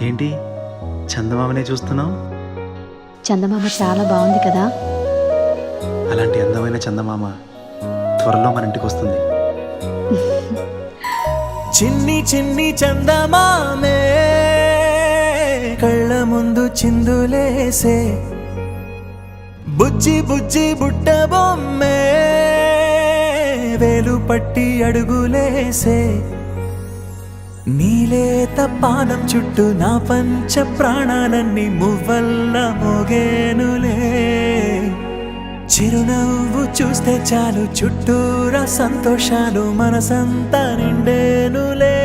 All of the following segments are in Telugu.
ఏంటి చందమామనే చూస్తున్నావు? చందమామ చాలా బాగుంది కదా. అలాంటి అందమైన చందమామ త్వరలో మన ఇంటికి వస్తుంది. చిన్ని చిన్ని చందమామే కళ్ళ ముందు చిందులేసే, బుజ్జి బుజ్జి బుట్ట బొమ్మే వేలు పట్టి అడుగులేసే, నీలేత పానం చుట్టూ నా పంచ ప్రాణాలన్నీ మువ్వల్ల మోగేనులే. చిరునవ్వు చూస్తే చాలు చుట్టూరా సంతోషాలు మనసంతా నిండేనులే.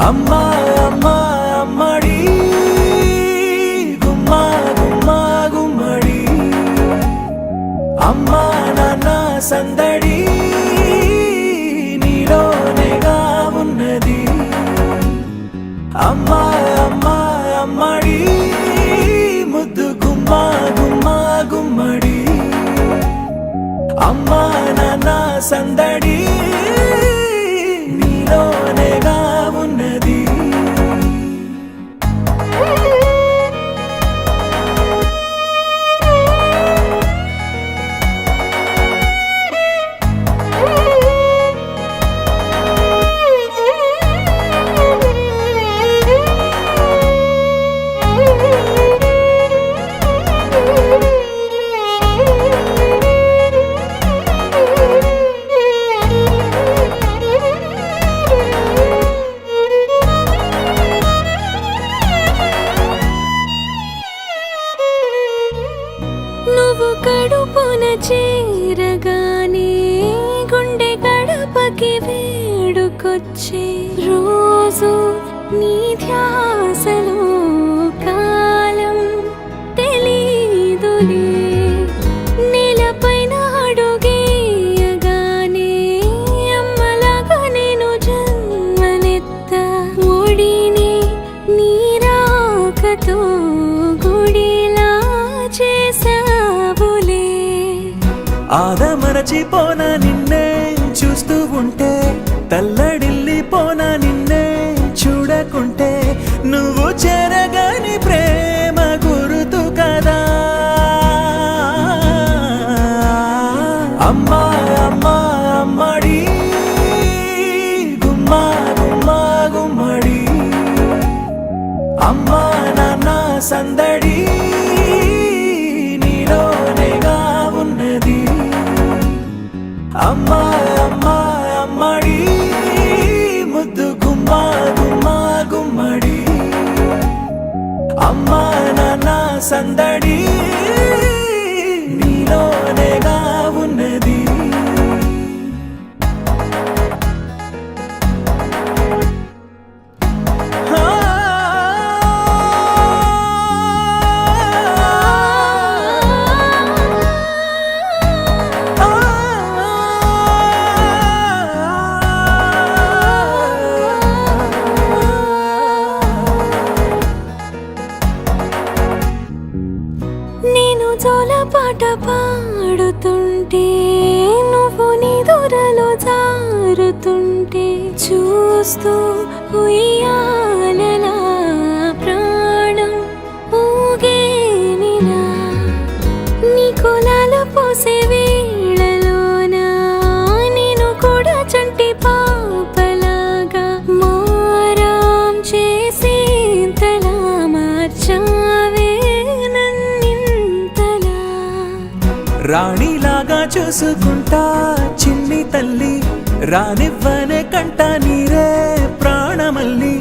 అమ్మా అమ్మా అమ్మడి గుమ్మా గుమ్మా గుమ్మడి, అమ్మా నాన్న సందడి నీలోనేగా ఉన్నది. అమ్మా అమ్మా అమ్మడి ముద్దు గుమ్మా గుమ్మా గుమ్మడి, అమ్మా నాన్న సందడి నీలోనేగా ఉన్నది. నువ్వు కడుపున చేరగానే గుండె గడపకి వేడుకొచ్చే, రోజు నీ ధ్యాసలో కాలం తెలీదులే. నేలపైన అడుగేయగానే అమ్మలాగా నేను జన్మనెత్త, ఒడిని నీ రాకతో గుడిలా చేసావులే. ఆదమరచిపోన నిన్నే చూస్తూ ఉంటే, తల్లడిల్లిపోన నిన్నే చూడకుంటే, నువ్వు చెరగని ప్రేమ గురుతు కదా. అమ్మా అమ్మా అమ్మడి గుమ్మా గుమ్మా గుమ్మడి, అమ్మా నాన్న సందడి నీలోనేగా ఉన్నది. అమ్మా అమ్మా అమ్మడి ముద్దు గుమ్మా గుమ్మా గుమ్మడి, అమ్మా నాన్న సందడి నీలోనేగా ఉన్నది. నేను జోలపాట పాడుతుంటే, నువ్వు నిదురలో జారుతుంటే, చూస్తూ ఉయ్యాలలా ప్రాణం ఊగేనిలా. నీ కులాల పోసే వేళలోన నేను కూడా చంటి పాపలాగా మారాం చేసేంతలా మార్చావే నన్నింతలా. రాణిలాగా చూసుకుంటా చిన్ని తల్లి, రానివ్వనే కంట నీరే ప్రాణమల్లి,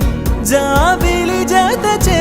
జాబిలి జత చే